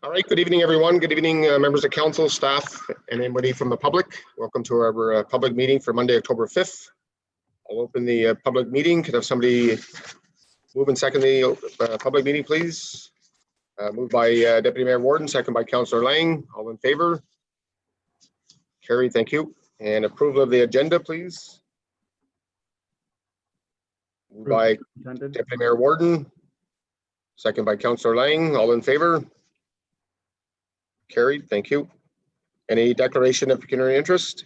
All right, good evening, everyone. Good evening, members of council, staff, and anybody from the public. Welcome to our public meeting for Monday, October 5th. I'll open the public meeting. Could I have somebody move and second the public meeting, please? Moved by Deputy Mayor Warden, second by Councillor Lang. All in favor? Carried, thank you. And approval of the agenda, please. Moved by Deputy Mayor Warden, second by Councillor Lang. All in favor? Carried, thank you. Any declaration of pecuniary interest?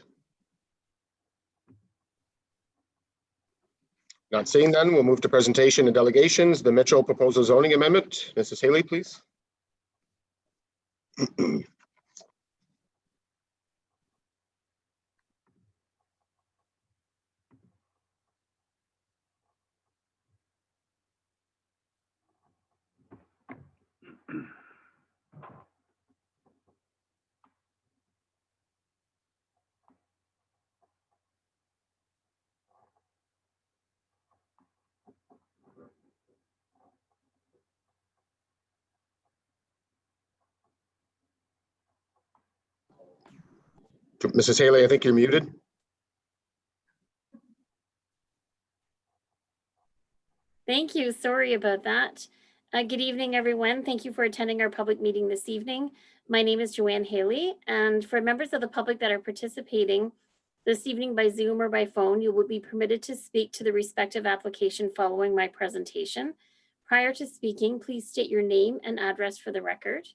Not seeing none, we'll move to presentation and delegations. The Mitchell proposal zoning amendment. Mrs. Haley, please. Mrs. Haley, I think you're muted. Thank you. Sorry about that. Good evening, everyone. Thank you for attending our public meeting this evening. My name is Joanne Haley, and for members of the public that are participating this evening by Zoom or by phone, you will be permitted to speak to the respective application following my presentation. Prior to speaking, please state your name and address for the record.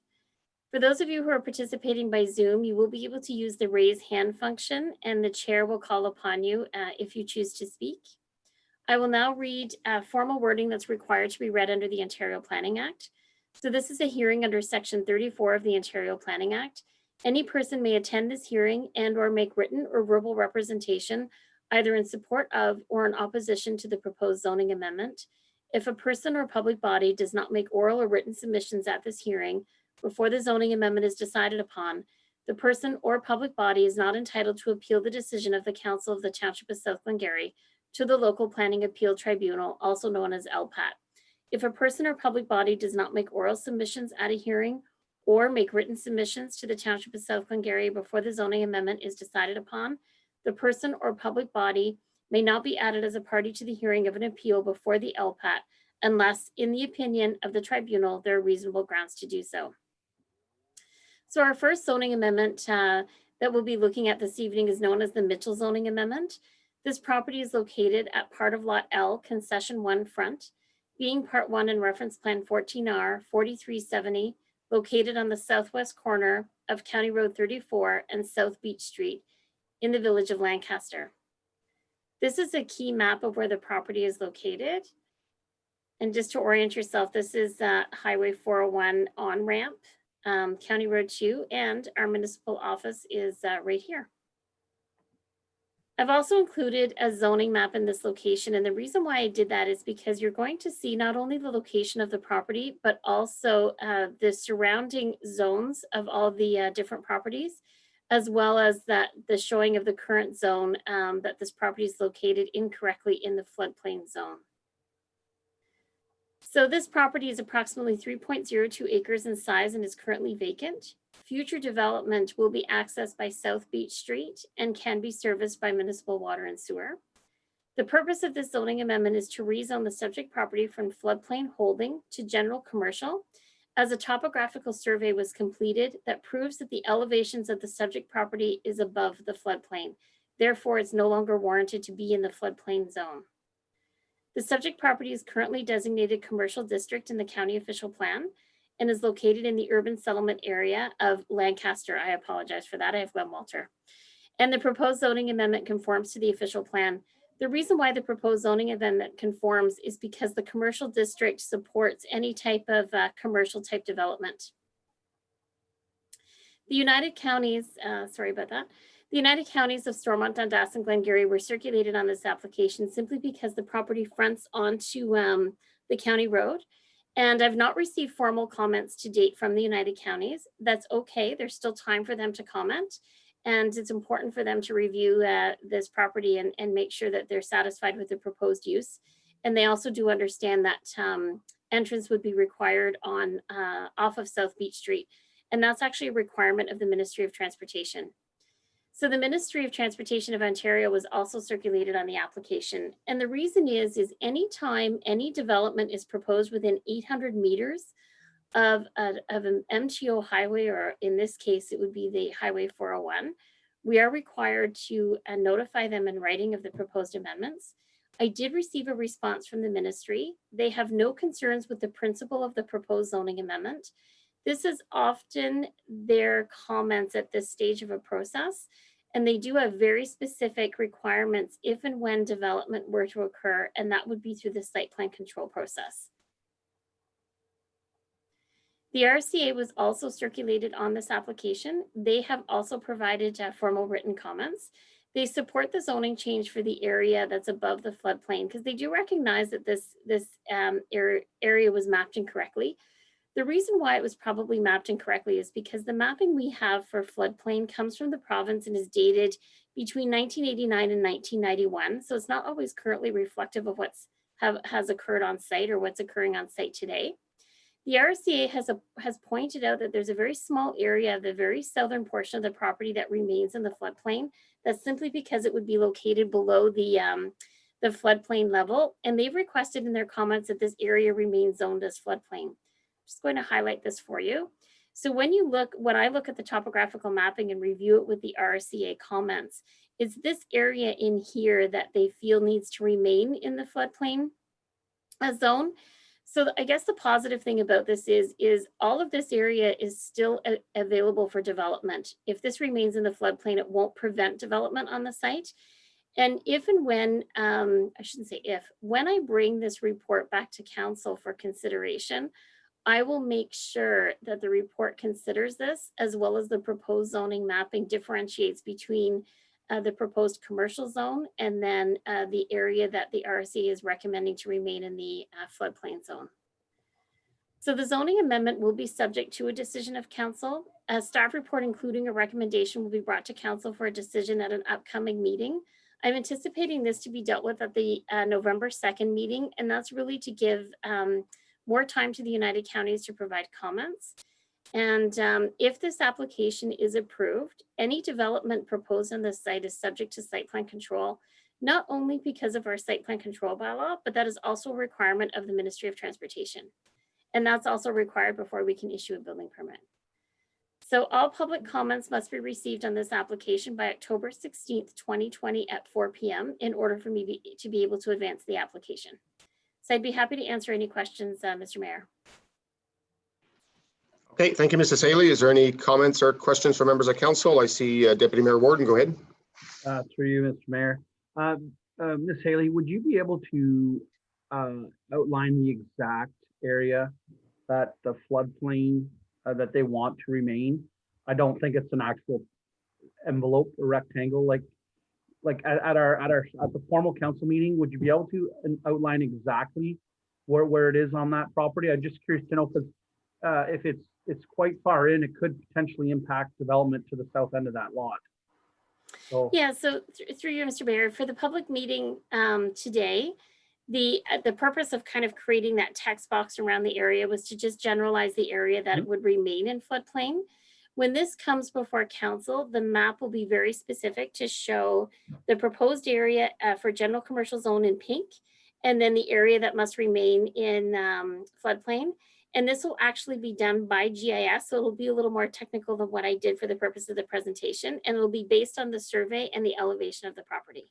For those of you who are participating by Zoom, you will be able to use the raise hand function, and the chair will call upon you if you choose to speak. I will now read formal wording that's required to be read under the Ontario Planning Act. So this is a hearing under Section 34 of the Ontario Planning Act. Any person may attend this hearing and or make written or verbal representation either in support of or in opposition to the proposed zoning amendment. If a person or public body does not make oral or written submissions at this hearing before the zoning amendment is decided upon, the person or public body is not entitled to appeal the decision of the Council of the Township of South Glengarry to the Local Planning Appeal Tribunal, also known as LPAT. If a person or public body does not make oral submissions at a hearing or make written submissions to the Township of South Glengarry before the zoning amendment is decided upon, the person or public body may not be added as a party to the hearing of an appeal before the LPAT unless, in the opinion of the tribunal, there are reasonable grounds to do so. So our first zoning amendment that we'll be looking at this evening is known as the Mitchell zoning amendment. This property is located at part of Lot L, Concession 1 front, being Part 1 in Reference Plan 14R 4370, located on the southwest corner of County Road 34 and South Beach Street in the village of Lancaster. This is a key map of where the property is located. And just to orient yourself, this is Highway 401 on-ramp, County Road 2, and our municipal office is right here. I've also included a zoning map in this location, and the reason why I did that is because you're going to see not only the location of the property, but also the surrounding zones of all the different properties, as well as the showing of the current zone that this property is located incorrectly in the floodplain zone. So this property is approximately 3.02 acres in size and is currently vacant. Future development will be accessed by South Beach Street and can be serviced by municipal water and sewer. The purpose of this zoning amendment is to rezone the subject property from floodplain holding to general commercial, as a topographical survey was completed that proves that the elevations of the subject property is above the floodplain. Therefore, it's no longer warranted to be in the floodplain zone. The subject property is currently designated commercial district in the county official plan and is located in the urban settlement area of Lancaster. I apologize for that. I have Glen Walter. And the proposed zoning amendment conforms to the official plan. The reason why the proposed zoning amendment conforms is because the commercial district supports any type of commercial type development. The United Counties, sorry about that. The United Counties of Stormont, Dundas, and Glengarry were circulated on this application simply because the property fronts onto the county road. And I've not received formal comments to date from the United Counties. That's okay. There's still time for them to comment. And it's important for them to review this property and make sure that they're satisfied with the proposed use. And they also do understand that entrance would be required on off of South Beach Street. And that's actually a requirement of the Ministry of Transportation. So the Ministry of Transportation of Ontario was also circulated on the application. And the reason is anytime any development is proposed within 800 meters of an MTO highway, or in this case, it would be the Highway 401, we are required to notify them in writing of the proposed amendments. I did receive a response from the ministry. They have no concerns with the principle of the proposed zoning amendment. This is often their comments at this stage of a process, and they do have very specific requirements if and when development were to occur, and that would be through the site plan control process. The RCA was also circulated on this application. They have also provided formal written comments. They support the zoning change for the area that's above the floodplain because they do recognize that this area was mapped incorrectly. The reason why it was probably mapped incorrectly is because the mapping we have for floodplain comes from the province and is dated between 1989 and 1991. So it's not always currently reflective of has occurred on site or what's occurring on site today. The RCA has pointed out that there's a very small area of the very southern portion of the property that remains in the floodplain. That's simply because it would be located below the floodplain level. And they've requested in their comments that this area remains zoned as floodplain. I'm just going to highlight this for you. So when I look at the topographical mapping and review it with the RCA comments, it's this area in here that they feel needs to remain in the floodplain zone. So I guess the positive thing about this is all of this area is still available for development. If this remains in the floodplain, it won't prevent development on the site. And if and when, I shouldn't say if, when I bring this report back to council for consideration, I will make sure that the report considers this, as well as the proposed zoning mapping differentiates between the proposed commercial zone and then the area that the RC is recommending to remain in the floodplain zone. So the zoning amendment will be subject to a decision of council. A staff report including a recommendation will be brought to council for a decision at an upcoming meeting. I'm anticipating this to be dealt with at the November 2nd meeting, and that's really to give more time to the United Counties to provide comments. And if this application is approved, any development proposed on this site is subject to site plan control, not only because of our site plan control bylaw, but that is also a requirement of the Ministry of Transportation. And that's also required before we can issue a building permit. So all public comments must be received on this application by October 16th, 2020 at 4 p.m. in order for me to be able to advance the application. So I'd be happy to answer any questions, Mr. Mayor. Okay, thank you, Mrs. Haley. Is there any comments or questions from members of council? I see Deputy Mayor Warden, go ahead. Through you, Mr. Mayor. Ms. Haley, would you be able to outline the exact area that the floodplain that they want to remain? I don't think it's an actual envelope or rectangle like at the formal council meeting. Would you be able to outline exactly where it is on that property? I'm just curious to know because if it's quite far in, it could potentially impact development to the south end of that lot. So yeah, so through you, Mr. Mayor, for the public meeting today, the purpose of kind of creating that text box around the area was to just generalize the area that would remain in floodplain. When this comes before council, the map will be very specific to show the proposed area for general commercial zone in pink, and then the area that must remain in floodplain. And this will actually be done by GIS, so it'll be a little more technical than what I did for the purpose of the presentation, and it'll be based on the survey and the elevation of the property.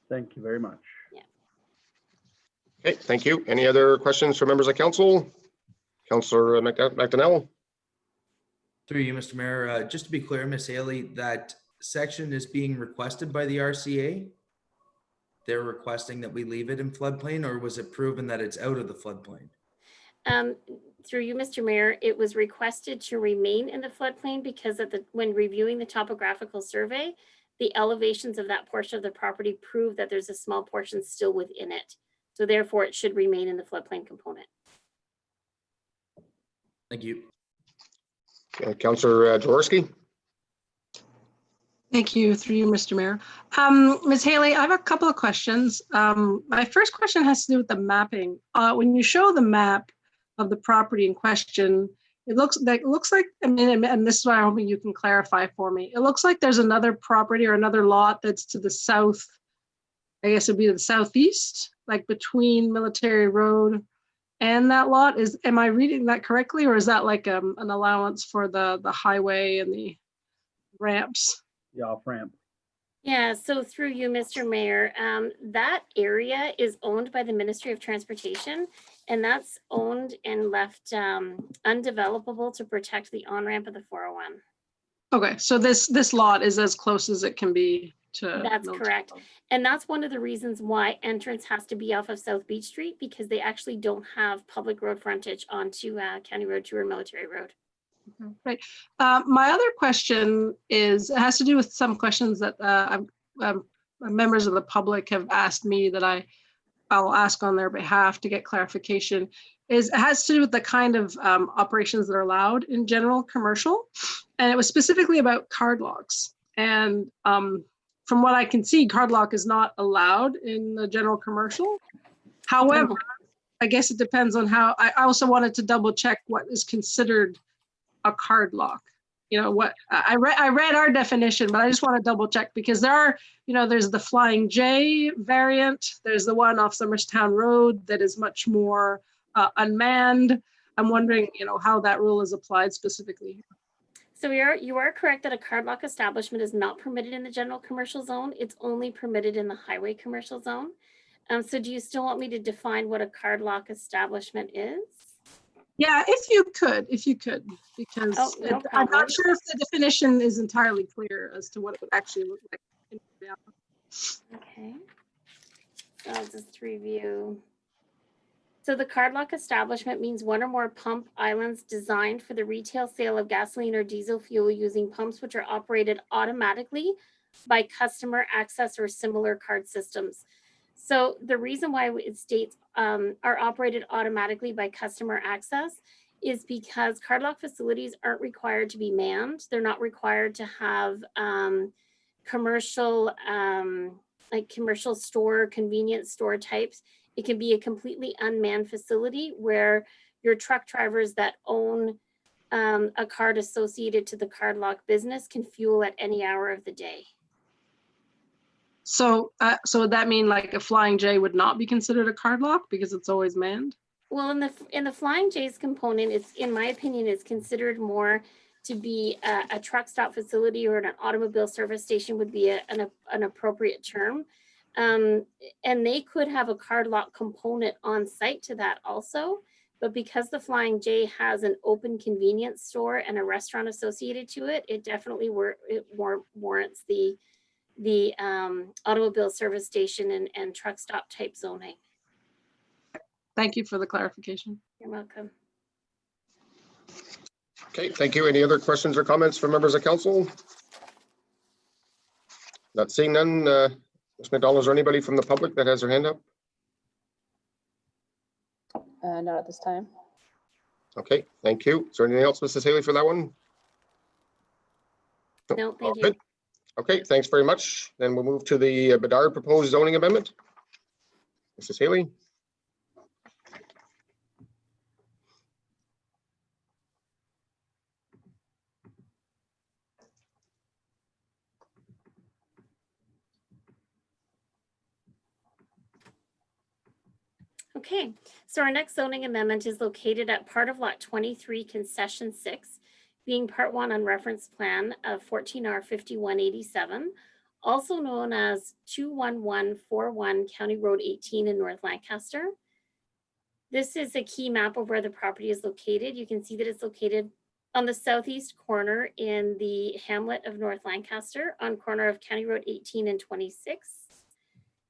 thank you very much. Yeah. Okay, thank you. Any other questions from members of council? Councillor McDonnell? Through you, Mr. Mayor, just to be clear, Ms. Haley, that section is being requested by the RCA? They're requesting that we leave it in floodplain, or was it proven that it's out of the floodplain? Through you, Mr. Mayor, it was requested to remain in the floodplain because when reviewing the topographical survey, the elevations of that portion of the property prove that there's a small portion still within it. So therefore, it should remain in the floodplain component. Thank you. Councillor Jaworski? Thank you, through you, Mr. Mayor. Ms. Haley, I have a couple of questions. My first question has to do with the mapping. When you show the map of the property in question, it looks like, I mean, and this is why I'm hoping you can clarify for me. It looks like there's another property or another lot that's to the south. I guess it'd be to the southeast, like between Military Road and that lot. Am I reading that correctly, or is that like an allowance for the highway and the ramps? The off ramp. Yeah, so through you, Mr. Mayor, that area is owned by the Ministry of Transportation, and that's owned and left undevelopable to protect the on-ramp of the 401. Okay, so this lot is as close as it can be to. That's Military correct. Road. And that's one of the reasons why entrance has to be off of South Beach Street, because they actually don't have public road frontage onto County Road 2 or Military Road. Right. My other question it has to do with some questions that members of the public have asked me that I'll ask on their behalf to get clarification. It has to do with the kind of operations that are allowed in general commercial. And it was specifically about card locks. And from what I can see, card lock is not allowed in the general commercial. However, I guess it depends on how. I also wanted to double check what is considered a card lock. You know what, I read our definition, but I just want to double check because there are, there's the Flying J variant. There's the one off Somerstown Road that is much more unmanned. I'm wondering, how that rule is applied specifically. So you are correct that a card lock establishment is not permitted in the general commercial zone. It's only permitted in the highway commercial zone. So do you still want me to define what a card lock establishment is? Yeah, if you could, because No I'm problem. not sure if the definition is entirely clear as to what it would actually look like in reality. Okay. So I'll just review. So the card lock establishment means one or more pump islands designed for the retail sale of gasoline or diesel fuel using pumps which are operated automatically by customer access or similar card systems. So the reason why it states are operated automatically by customer access is because card lock facilities aren't required to be manned. They're not required to have commercial store, convenience store types. It can be a completely unmanned facility where your truck drivers that own a card associated to the card lock business can fuel at any hour of the day. So would that mean like a Flying J would not be considered a card lock because it's always manned? Well, in the Flying J's component, it's, in my opinion, is considered more to be a truck stop facility, or an automobile service station would be an appropriate term. And they could have a card lock component on site to that also. But because the Flying J has an open convenience store and a restaurant associated to it, it definitely warrants the automobile service station and truck stop type zoning. Thank you for the clarification. You're welcome. Okay, thank you. Any other questions or comments from members of council? Not seeing none. Ms. McDonald, is there anybody from the public that has their hand up? Not at this time. Okay, thank you. Is there anything else, Mrs. Haley, for that one? No, All thank you. good. Okay, thanks very much. Then we'll move to the Bedard proposed zoning amendment. Mrs. Haley. Okay, so our next zoning amendment is located at part of lot 23, concession 6, being part 1 on reference plan of 14R 5187, also known as 21141 County Road 18 in North Lancaster. This is a key map of where the property is located. You can see that it's located on the southeast corner in the hamlet of North Lancaster, on corner of County Road 18 and 26.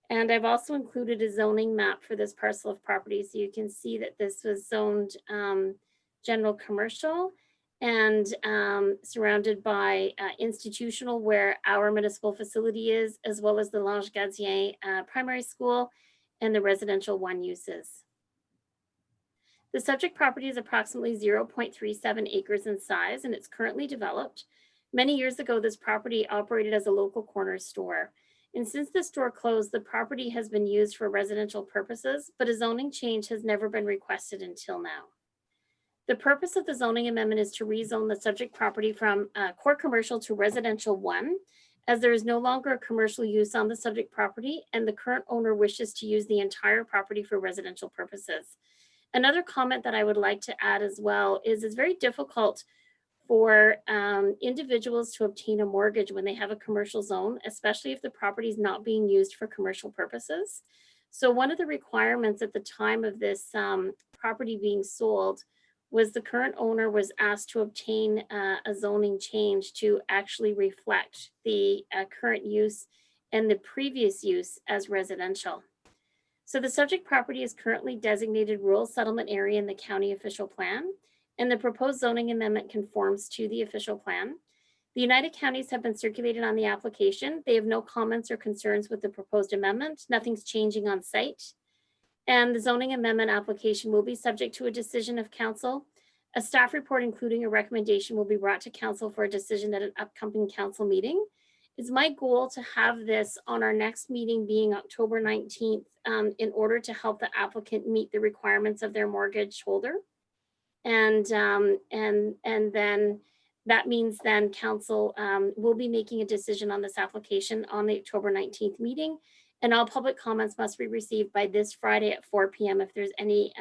And I've also included a zoning map for this parcel of property. So you can see that this was zoned general commercial and surrounded by institutional, where our municipal facility is, as well as the L'Ange Gardien primary school and the residential 1 uses. The subject property is approximately 0.37 acres in size, and it's currently developed. Many years ago, this property operated as a local corner store. And since the store closed, the property has been used for residential purposes, but a zoning change has never been requested until now. The purpose of the zoning amendment is to rezone the subject property from core commercial to residential 1, as there is no longer a commercial use on the subject property and the current owner wishes to use the entire property for residential purposes. Another comment that I would like to add as well is it's very difficult for individuals to obtain a mortgage when they have a commercial zone, especially if the property is not being used for commercial purposes. So one of the requirements at the time of this property being sold was the current owner was asked to obtain a zoning change to actually reflect the current use and the previous use as residential. So the subject property is currently designated rural settlement area in the county official plan, and the proposed zoning amendment conforms to the official plan. The United Counties have been circulated on the application. They have no comments or concerns with the proposed amendment. Nothing's changing on site. And the zoning amendment application will be subject to a decision of council. A staff report, including a recommendation, will be brought to council for a decision at an upcoming council meeting. It's my goal to have this on our next meeting being October 19th in order to help the applicant meet the requirements of their mortgage holder. And then that means then council will be making a decision on this application on the October 19th meeting. And all public comments must be received by this Friday at 4 p.m. if there's any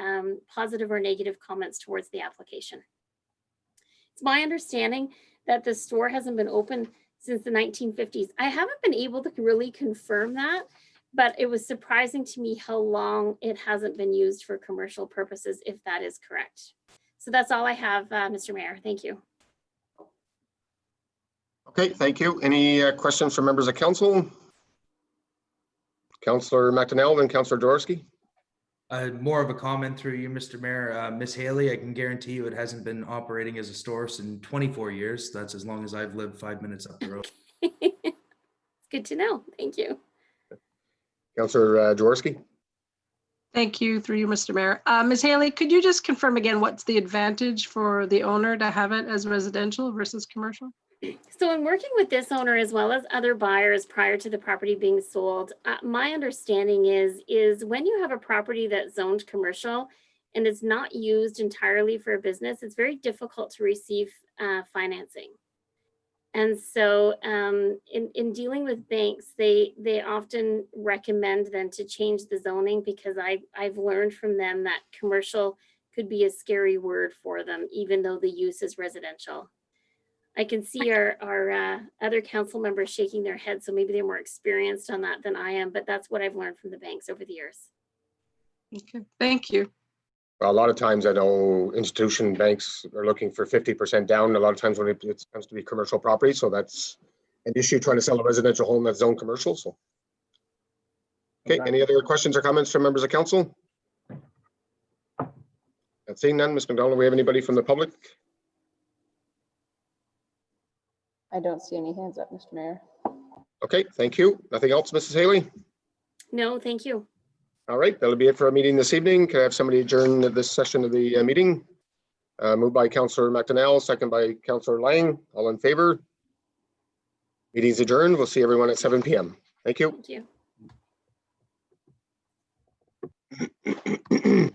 positive or negative comments towards the application. It's my understanding that the store hasn't been open since the 1950s. I haven't been able to really confirm that, but it was surprising to me how long it hasn't been used for commercial purposes, if that is correct. So that's all I have, Mr. Mayor. Thank you. Okay, thank you. Any questions from members of council? Councillor McDonnell, then Councillor Jaworski. More of a comment through you, Mr. Mayor. Ms. Haley, I can guarantee you it hasn't been operating as a store in 24 years. That's as long as I've lived 5 minutes up the road. It's good to know. Thank you. Councillor Jaworski. Thank you, through you, Mr. Mayor. Ms. Haley, could you just confirm again, what's the advantage for the owner to have it as residential versus commercial? So in working with this owner as well as other buyers prior to the property being sold, my understanding is when you have a property that's zoned commercial and is not used entirely for a business, it's very difficult to receive financing. And so in dealing with banks, they often recommend then to change the zoning because I've learned from them that commercial could be a scary word for them, even though the use is residential. I can see our other council members shaking their heads, so maybe they're more experienced on that than I am, but that's what I've learned from the banks over the years. Okay, thank you. A lot of times I know institution banks are looking for 50% down. A lot of times when it comes to be commercial property. So that's an issue trying to sell a residential home that's zone commercial. So, okay, any other questions or comments from members of council? Not seeing none. Ms. McDonald, do we have anybody from the public? I don't see any hands up, Mr. Mayor. Okay, thank you. Nothing else, Mrs. Haley? No, thank you. All right, that'll be it for our meeting this evening. Can I have somebody adjourn this session of the meeting? Moved by Councillor McDonnell, second by Councillor Lang. All in favor? Meeting's adjourned. We'll see everyone at 7 p.m. Thank you. Thank you.